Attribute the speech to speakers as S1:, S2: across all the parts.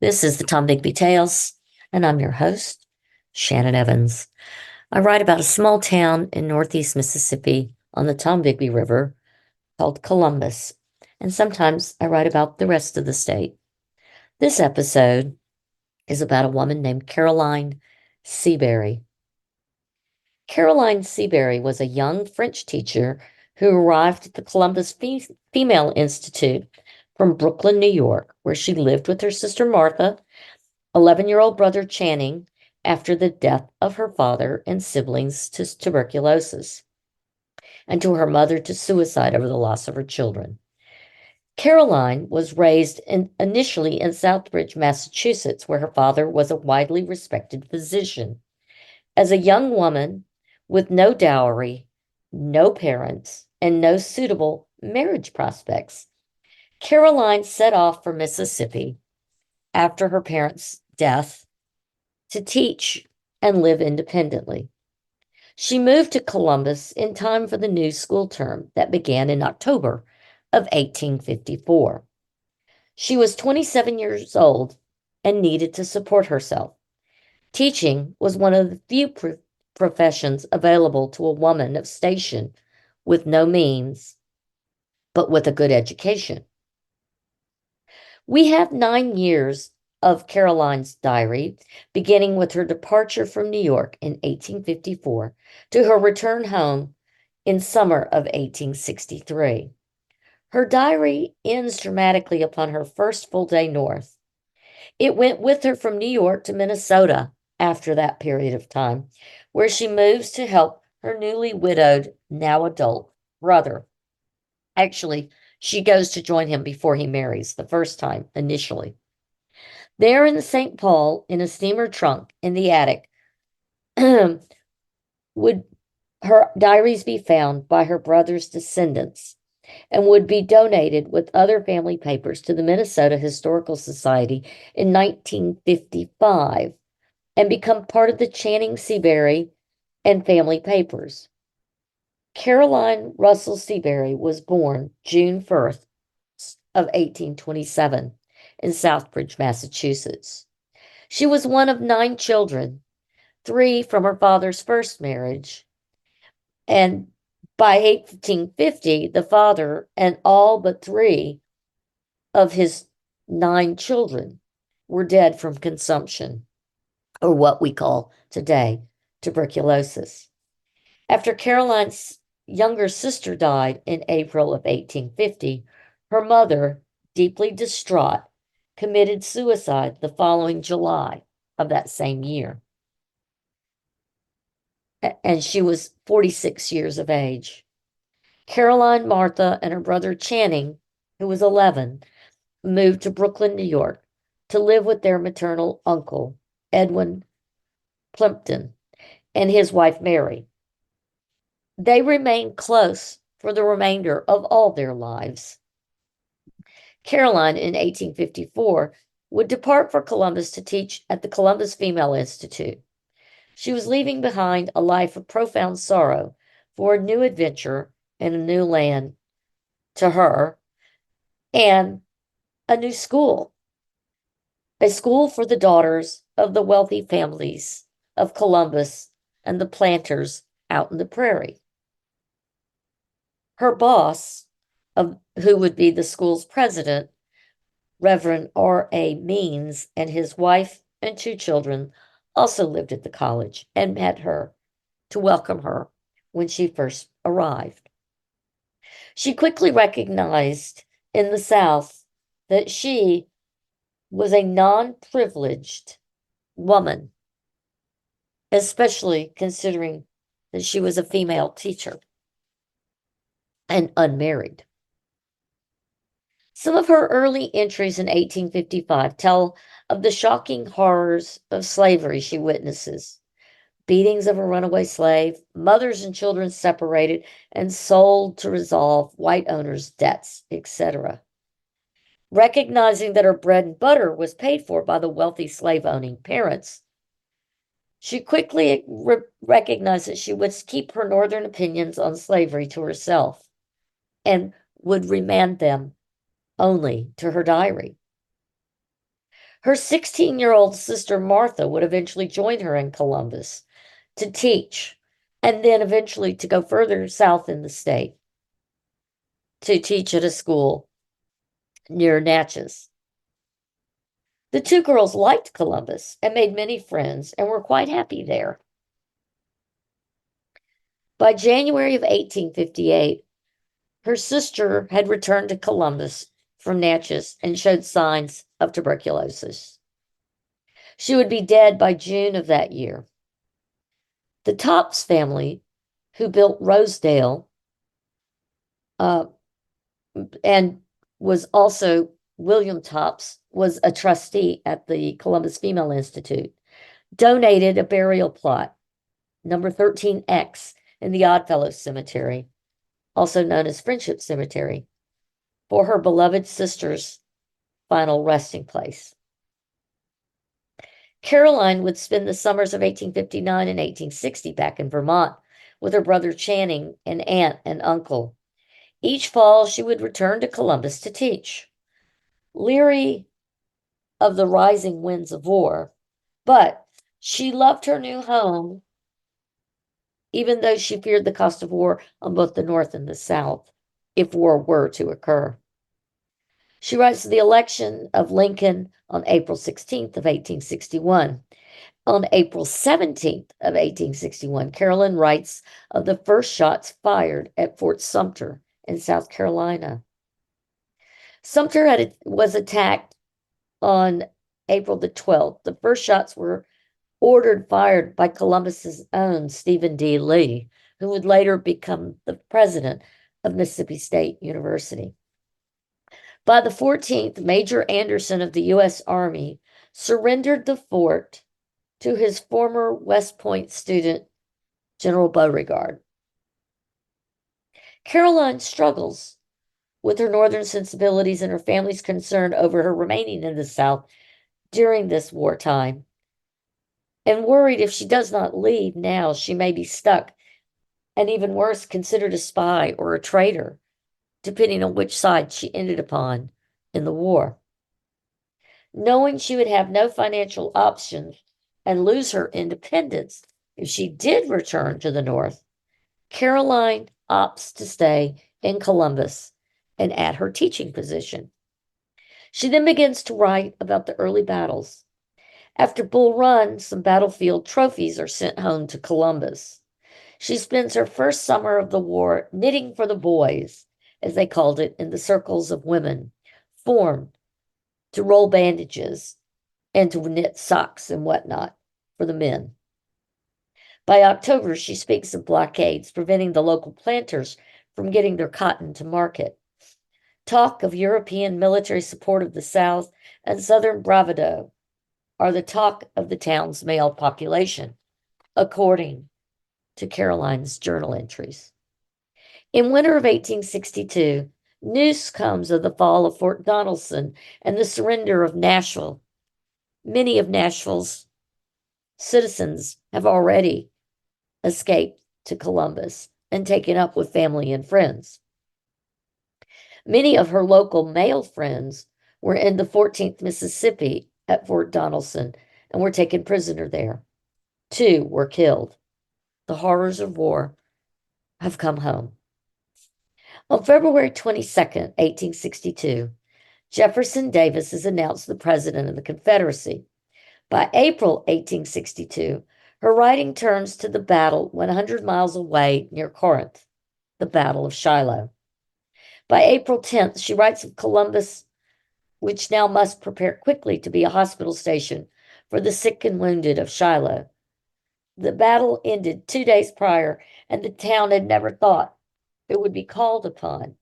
S1: This is the Tom Bigby Tales, and I'm your host, Shannon Evans. I write about a small town in northeast Mississippi on the Tom Bigby River called Columbus, and sometimes I write about the rest of the state. This episode is about a woman named Caroline Seabury. Caroline Seabury was a young French teacher who arrived at the Columbus Female Institute from Brooklyn, New York, where she lived with her sister Martha, 11-year-old brother Channing, after the death of her father and siblings to tuberculosis, and to her mother to suicide over the loss of her children. Caroline was raised initially in Southbridge, Massachusetts, where her father was a widely respected physician. As a young woman with no dowry, no parents, and no suitable marriage prospects, Caroline set off for Mississippi after her parents' death to teach and live independently. She moved to Columbus in time for the new school term that began in October of 1854. She was 27 years old and needed to support herself. Teaching was one of the few professions available to a woman of station with no means, but with a good education. We have 9 years of Caroline's diary, beginning with her departure from New York in 1854 to her return home in summer of 1863. Her diary ends dramatically upon her first full day north. It went with her from New York to Minnesota after that period of time, where she moves to help her newly widowed, now adult brother. Actually, she goes to join him before he marries the first time initially. There in the St. Paul, in a steamer trunk in the attic, would her diaries be found by her brother's descendants and would be donated with other family papers to the Minnesota Historical Society in 1955 and become part of the Channing Seabury and family papers. Caroline Russell Seabury was born June 1st of 1827 in Southbridge, Massachusetts. She was one of 9 children, 3 from her father's first marriage, and by 1850, the father and all but 3 of his 9 children were dead from consumption, or what we call today tuberculosis. After Caroline's younger sister died in April of 1850, her mother, deeply distraught, committed suicide the following July of that same year. And she was 46 years of age. Caroline, Martha, and her brother Channing, who was 11, moved to Brooklyn, New York, to live with their maternal uncle, Edwin Plimpton, and his wife Mary. They remained close for the remainder of all their lives. Caroline, in 1854, would depart for Columbus to teach at the Columbus Female Institute. She was leaving behind a life of profound sorrow for a new adventure in a new land to her and a new school, a school for the daughters of the wealthy families of Columbus and the planters out in the prairie. Her boss, who would be the school's president, Reverend R.A. Means, and his wife and 2 children also lived at the college and met her to welcome her when she first arrived. She quickly recognized in the South that she was a non-privileged woman, especially considering that she was a female teacher and unmarried. Some of her early entries in 1855 tell of the shocking horrors of slavery she witnesses: beatings of a runaway slave, mothers and children separated and sold to resolve white owners' debts, etc. Recognizing that her bread and butter was paid for by the wealthy slave-owning parents, she quickly recognized that she would keep her northern opinions on slavery to herself and would remand them only to her diary. Her 16-year-old sister Martha would eventually join her in Columbus to teach, and then eventually to go further south in the state to teach at a school near Natchez. The two girls liked Columbus and made many friends and were quite happy there. By January of 1858, her sister had returned to Columbus from Natchez and showed signs of tuberculosis. She would be dead by June of that year. The Topps family, who built Rosedale, uh, and was also William Topps, was a trustee at the Columbus Female Institute, donated a burial plot, number 13X, in the Oddfellows Cemetery, also known as Friendship Cemetery, for her beloved sister's final resting place. Caroline would spend the summers of 1859 and 1860 back in Vermont with her brother Channing and aunt and uncle. Each fall, she would return to Columbus to teach, leery of the rising winds of war, but she loved her new home, even though she feared the cost of war on both the North and the South, if war were to occur. She writes of the election of Lincoln on April 16th of 1861. On April 17th of 1861, Carolyn writes of the first shots fired at Fort Sumter in South Carolina. Sumter was attacked on April the 12th. The first shots were fired by Columbus's own Stephen D. Lee, who would later become the president of Mississippi State University. By the 14th, Major Anderson of the U.S. Army surrendered the fort to his former West Point student, General Beauregard. Caroline struggles with her Northern sensibilities and her family's concern over her remaining in the South during this wartime, and worried if she does not leave now, she may be stuck, and even worse, considered a spy or a traitor, depending on which side she ended upon in the war. Knowing she would have no financial options and lose her independence if she did return to the North, Caroline opts to stay in Columbus and at her teaching position. She then begins to write about the early battles. After Bull Run, some battlefield trophies are sent home to Columbus. She spends her first summer of the war knitting for the boys, as they called it, in the circles of women formed to roll bandages and to knit socks and whatnot for the men. By October, she speaks of blockades preventing the local planters from getting their cotton to market. Talk of European military support of the South and Southern bravado are the talk of the town's male population, according to Caroline's journal entries. In winter of 1862, news comes of the fall of Fort Donelson and the surrender of Nashville. Many of Nashville's citizens have already escaped to Columbus and taken up with family and friends. Many of her local male friends were in the 14th Mississippi at Fort Donelson and were taken prisoner there. 2 were killed. The horrors of war have come home. On February 22nd, 1862, Jefferson Davis is announced the president of the Confederacy. By April 1862, her writing turns to the battle 100 miles away near Corinth, the Battle of Shiloh. By April 10th, she writes of Columbus, which now must prepare quickly to be a hospital station for the sick and wounded of Shiloh. The battle ended 2 days prior, and the town had never thought it would be called upon.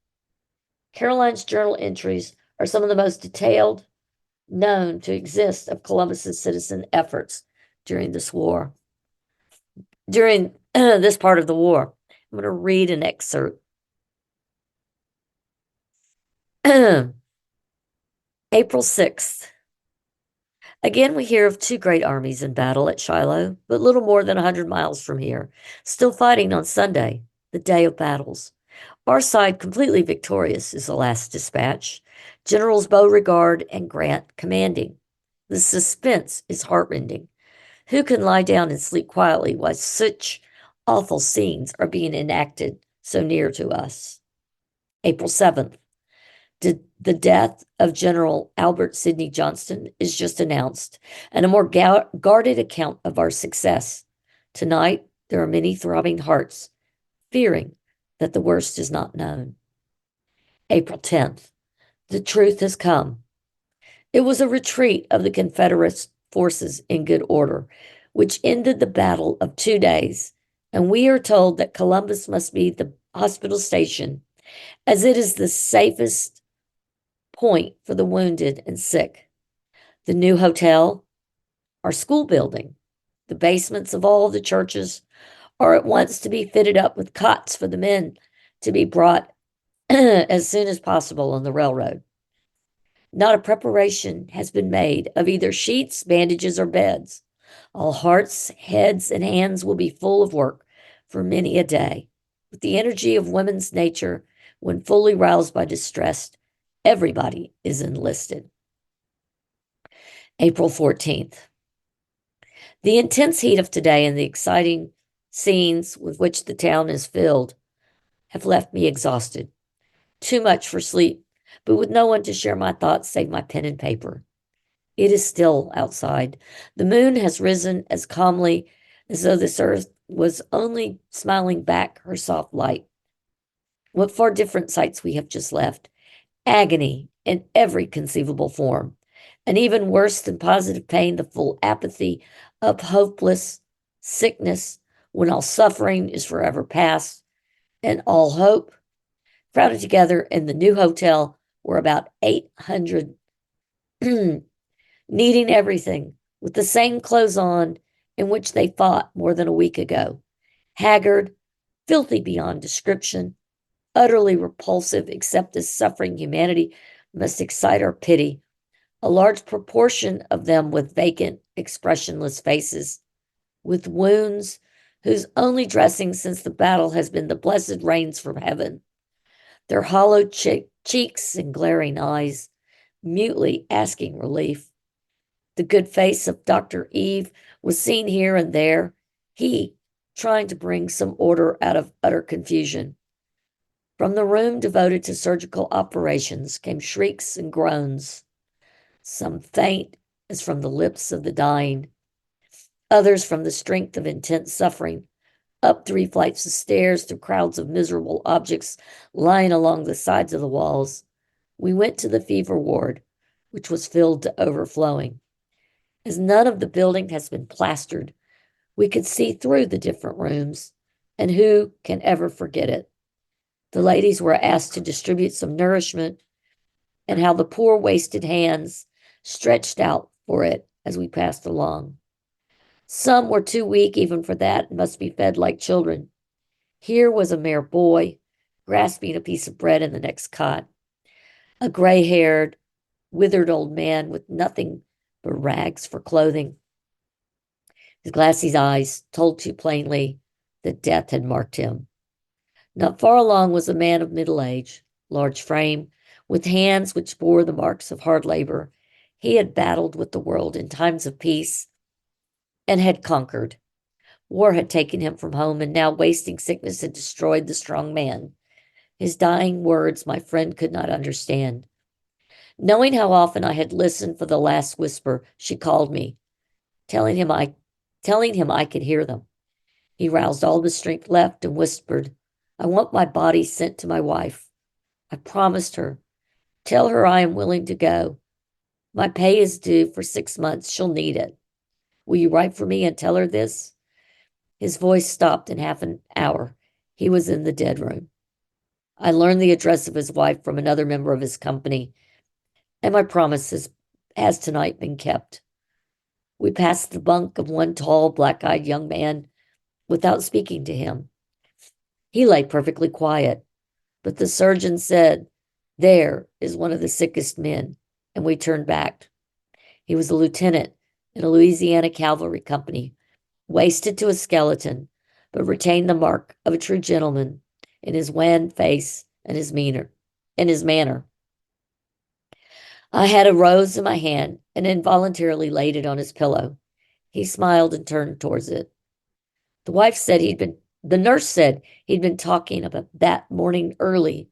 S1: Caroline's journal entries are some of the most detailed known to exist of Columbus's citizen efforts during this war. During this part of the war, I'm going to read an excerpt. April 6th. Again, we hear of 2 great armies in battle at Shiloh, but little more than 100 miles from here, still fighting on Sunday, the day of battles. Our side completely victorious is the last dispatch. Generals Beauregard and Grant commanding. The suspense is heartrending. Who can lie down and sleep quietly while such awful scenes are being enacted so near to us? April 7th. The death of General Albert Sidney Johnston is just announced, and a more guarded account of our success. Tonight, there are many throbbing hearts, fearing that the worst is not known. April 10th. The truth has come. It was a retreat of the Confederate forces in good order, which ended the battle of 2 days, and we are told that Columbus must be the hospital station, as it is the safest point for the wounded and sick. The new hotel, our school building, the basements of all the churches are at once to be fitted up with cots for the men to be brought as soon as possible on the railroad. Not a preparation has been made of either sheets, bandages, or beds. All hearts, heads, and hands will be full of work for many a day. With the energy of women's nature, when fully roused by distress, everybody is enlisted. April 14th. The intense heat of today and the exciting scenes with which the town is filled have left me exhausted. Too much for sleep, but with no one to share my thoughts save my pen and paper. It is still outside. The moon has risen as calmly as though this earth was only smiling back her soft light. What far different sights we have just left. Agony in every conceivable form. And even worse than positive pain, the full apathy of hopeless sickness when all suffering is forever past and all hope. Crowded together in the new hotel were about 800 needing everything with the same clothes on in which they fought more than a week ago. Haggard, filthy beyond description, utterly repulsive except as suffering humanity must excite our pity. A large proportion of them with vacant, expressionless faces, with wounds whose only dressing since the battle has been the blessed rains from heaven. Their hollow cheeks and glaring eyes, mutely asking relief. The good face of Dr. Eve was seen here and there, he trying to bring some order out of utter confusion. From the room devoted to surgical operations came shrieks and groans, some faint as from the lips of the dying, others from the strength of intense suffering, up 3 flights of stairs through crowds of miserable objects lying along the sides of the walls. We went to the fever ward, which was filled to overflowing. As none of the building has been plastered, we could see through the different rooms, and who can ever forget it? The ladies were asked to distribute some nourishment, and how the poor wasted hands stretched out for it as we passed along. Some were too weak even for that and must be fed like children. Here was a mere boy grasping a piece of bread in the next cot, a gray-haired, withered old man with nothing but rags for clothing. His glassy eyes told too plainly that death had marked him. Not far along was a man of middle age, large frame, with hands which bore the marks of hard labor. He had battled with the world in times of peace and had conquered. War had taken him from home, and now wasting sickness had destroyed the strong man. His dying words my friend could not understand. Knowing how often I had listened for the last whisper, she called me, telling him I could hear them. He roused all the strength left and whispered, "I want my body sent to my wife. I promised her. Tell her I am willing to go. My pay is due for 6 months. She'll need it. Will you write for me and tell her this?" His voice stopped in half an hour. He was in the dead room. I learned the address of his wife from another member of his company, and my promise has tonight been kept. We passed the bunk of one tall, black-eyed young man without speaking to him. He lay perfectly quiet, but the surgeon said, "There is one of the sickest men," and we turned back. He was a lieutenant in a Louisiana cavalry company, wasted to a skeleton, but retained the mark of a true gentleman in his wan face and his manner. I had a rose in my hand and involuntarily laid it on his pillow. He smiled and turned towards it. The nurse said he'd been talking about that morning early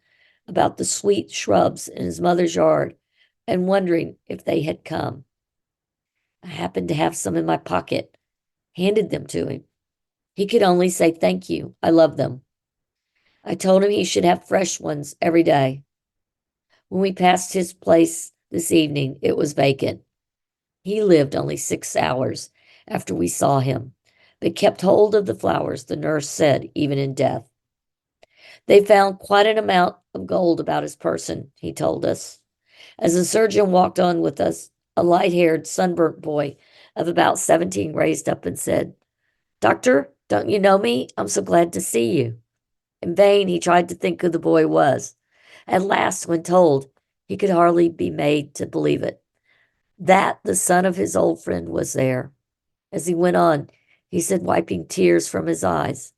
S1: about the sweet shrubs in his mother's yard and wondering if they had come. I happened to have some in my pocket, handed them to him. He could only say thank you. I love them. I told him he should have fresh ones every day. When we passed his place this evening, it was vacant. He lived only 6 hours after we saw him, but kept hold of the flowers, the nurse said, even in death. They found quite an amount of gold about his person, he told us. As the surgeon walked on with us, a light-haired, sunburnt boy of about 17 raised up and said, "Doctor, don't you know me? I'm so glad to see you." In vain he tried to think who the boy was. At last, when told, he could hardly be made to believe it. That the son of his old friend was there. As he went on, he said, wiping tears from his eyes,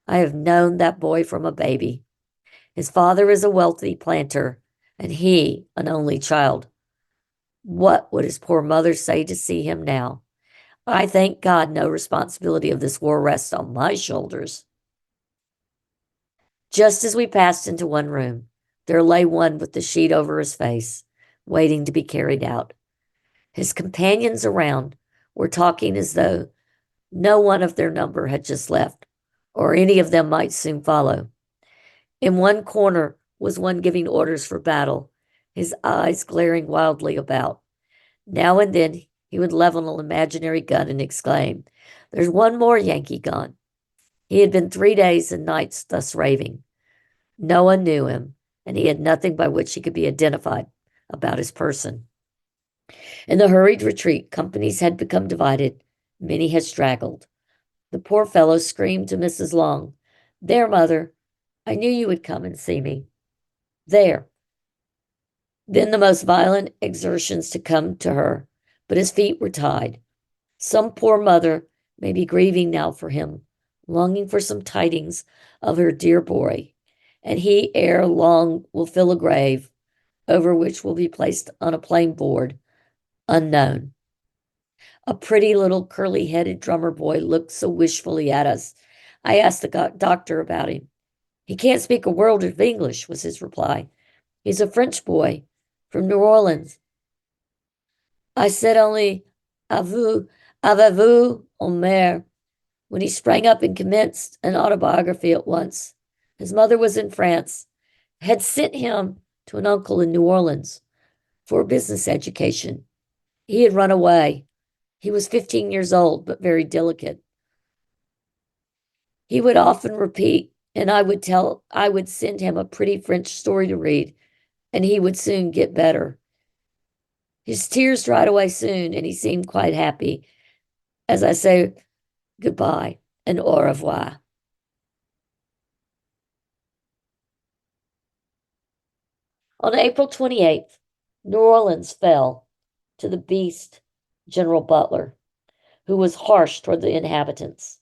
S1: "I have known that boy from a baby. His father is a wealthy planter, and he an only child. What would his poor mother say to see him now? I thank God no responsibility of this war rests on my shoulders." Just as we passed into one room, there lay one with the sheet over his face, waiting to be carried out. His companions around were talking as though no one of their number had just left, or any of them might soon follow. In one corner was one giving orders for battle, his eyes glaring wildly about. Now and then he would level an imaginary gun and exclaim, "There's one more Yankee gone." He had been 3 days and nights thus raving. No one knew him, and he had nothing by which he could be identified about his person. In the hurried retreat, companies had become divided, many had straggled. The poor fellow screamed to Mrs. Long, "There, mother, I knew you would come and see me. There." Then the most violent exertions to come to her, but his feet were tied. Some poor mother may be grieving now for him, longing for some tidings of her dear boy, and he ere long will fill a grave, over which will be placed on a plain board, unknown. A pretty little curly-headed drummer boy looked so wishfully at us. I asked the doctor about him. "He can't speak a word of English," was his reply. "He's a French boy from New Orleans." I said only, avez-vous une mère?" When he sprang up and commenced an autobiography at once. His mother was in France, had sent him to an uncle in New Orleans for a business education. He had run away. He was 15 years old, but very delicate. He would often repeat, and I would send him a pretty French story to read, and he would soon get better. His tears dried away soon, and he seemed quite happy as I say goodbye and au revoir. On April 28th, New Orleans fell to the beast, General Butler, who was harsh toward the inhabitants,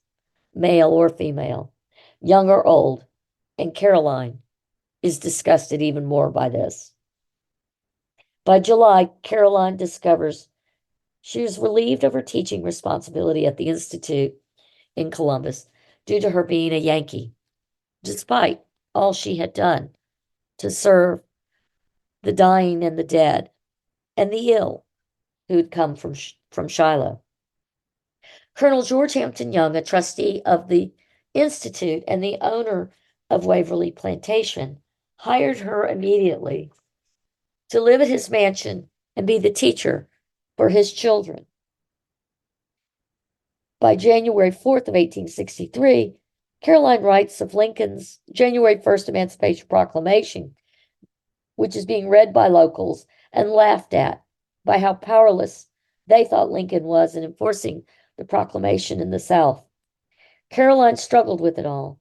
S1: male or female, young or old, and Caroline is disgusted even more by this. By July, Caroline discovers she is relieved of her teaching responsibility at the Institute in Columbus due to her being a Yankee, despite all she had done to serve the dying and the dead and the ill who had come from Shiloh. Colonel George Hampton Young, a trustee of the Institute and the owner of Waverley Plantation, hired her immediately to live at his mansion and be the teacher for his children. By January 4th of 1863, Caroline writes of Lincoln's January 1st Emancipation Proclamation, which is being read by locals and laughed at by how powerless they thought Lincoln was in enforcing the proclamation in the South. Caroline struggled with it all,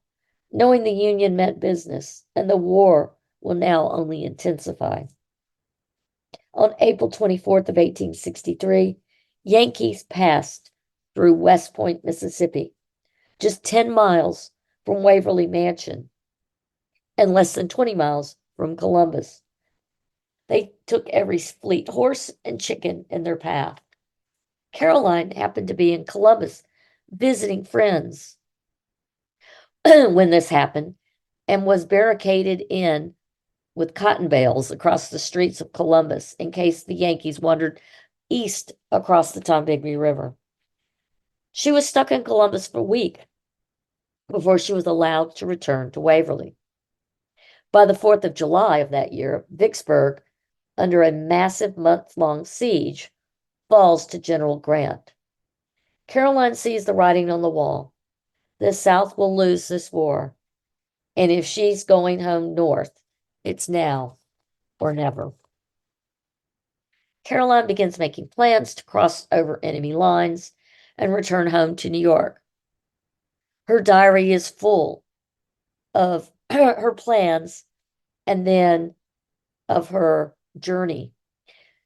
S1: knowing the Union meant business and the war will now only intensify. On April 24th of 1863, Yankees passed through West Point, Mississippi, just 10 miles from Waverley Mansion and less than 20 miles from Columbus. They took every fleet horse and chicken in their path. Caroline happened to be in Columbus visiting friends when this happened and was barricaded in with cotton bales across the streets of Columbus in case the Yankees wandered east across the Tombigbee River. She was stuck in Columbus for a week before she was allowed to return to Waverley. By the 4th of July of that year, Vicksburg, under a massive month-long siege, falls to General Grant. Caroline sees the writing on the wall. The South will lose this war, and if she's going home north, it's now or never. Caroline begins making plans to cross over enemy lines and return home to New York. Her diary is full of her plans and then of her journey.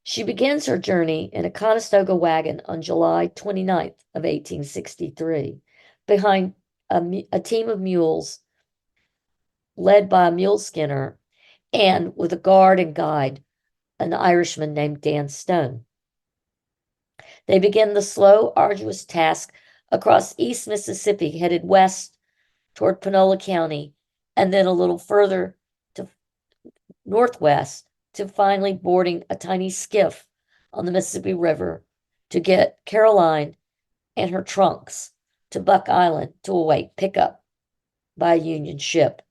S1: She begins her journey in a Conestoga wagon on July 29th of 1863, behind a team of mules led by a mule skinner and with a guard and guide, an Irishman named Dan Stone. They begin the slow, arduous task across East Mississippi, headed west toward Panola County, and then a little further to northwest to finally boarding a tiny skiff on the Mississippi River to get Caroline and her trunks to Buck Island to await pickup by a Union ship.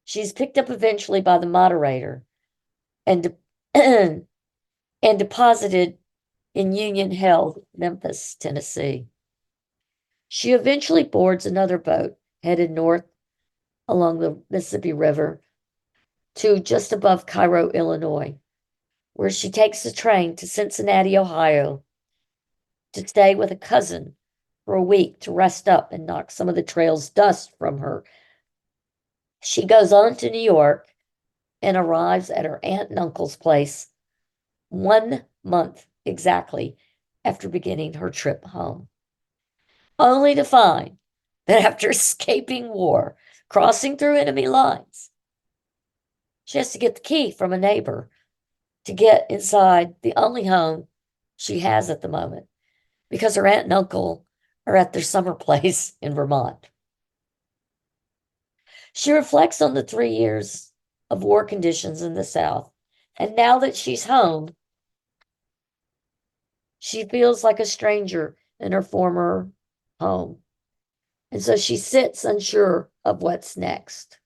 S1: She's picked up eventually by the moderator and and deposited in Union-held Memphis, Tennessee. She eventually boards another boat headed north along the Mississippi River to just above Cairo, Illinois, where she takes a train to Cincinnati, Ohio, to stay with a cousin for a week to rest up and knock some of the trail's dust from her. She goes on to New York and arrives at her aunt and uncle's place 1 month exactly after beginning her trip home, only to find that after escaping war, crossing through enemy lines, she has to get the key from a neighbor to get inside the only home she has at the moment because her aunt and uncle are at their summer place in Vermont. She reflects on the 3 years of war conditions in the South, and now that she's home, she feels like a stranger in her former home. And so she sits unsure of what's next.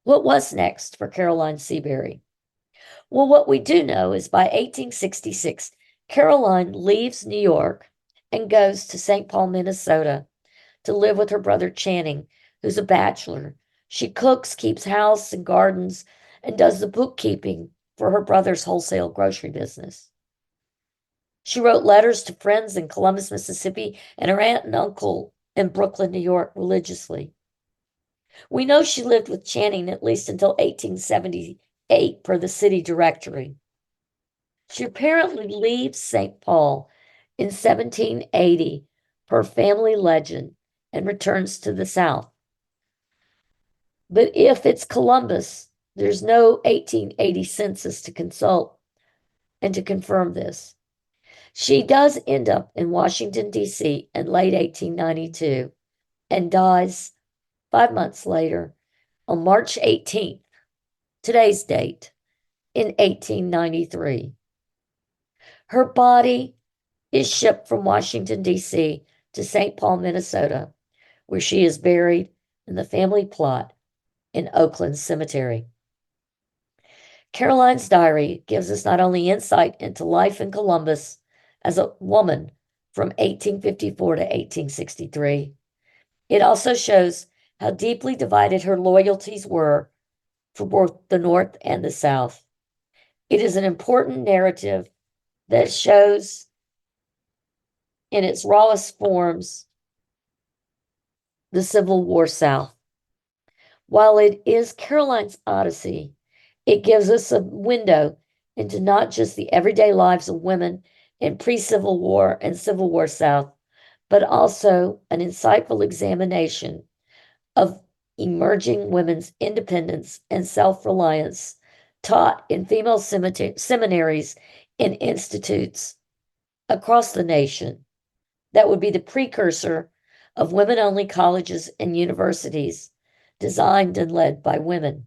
S1: What was next for Caroline Seabury? Well, what we do know is by 1866, Caroline leaves New York and goes to St. Paul, Minnesota to live with her brother Channing, who's a bachelor. She cooks, keeps house and gardens, and does the bookkeeping for her brother's wholesale grocery business. She wrote letters to friends in Columbus, Mississippi, and her aunt and uncle in Brooklyn, New York, religiously. We know she lived with Channing at least until 1878 per the city directory. She apparently leaves St. Paul in 1780 per family legend and returns to the South. But if it's Columbus, there's no 1880 census to consult and to confirm this. She does end up in Washington, D.C. in late 1892 and dies 5 months later on March 18th, today's date, in 1893. Her body is shipped from Washington, D.C. to St. Paul, Minnesota, where she is buried in the family plot in Oakland Cemetery. Caroline's diary gives us not only insight into life in Columbus as a woman from 1854 to 1863, it also shows how deeply divided her loyalties were for both the North and the South. It is an important narrative that shows in its rawest forms the Civil War South. While it is Caroline's Odyssey, it gives us a window into not just the everyday lives of women in pre-Civil War and Civil War South, but also an insightful examination of emerging women's independence and self-reliance taught in female seminaries and institutes across the nation that would be the precursor of women-only colleges and universities designed and led by women.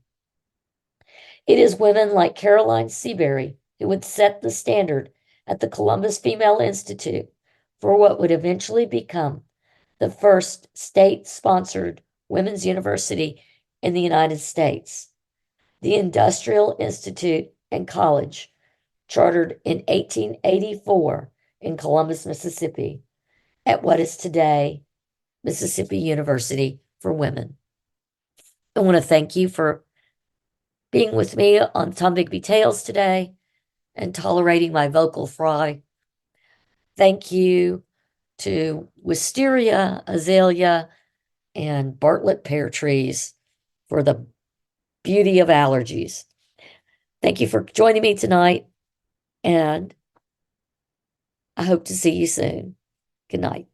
S1: It is women like Caroline Seabury who would set the standard at the Columbus Female Institute for what would eventually become the first state-sponsored women's university in the United States, the Industrial Institute and College, chartered in 1884 in Columbus, Mississippi, at what is today Mississippi University for Women. I want to thank you for being with me on Tom Bigby Tales today and tolerating my vocal fry. Thank you to Wisteria, Azalea, and Bartlett pear trees for the beauty of allergies. Thank you for joining me tonight, and I hope to see you soon. Good night.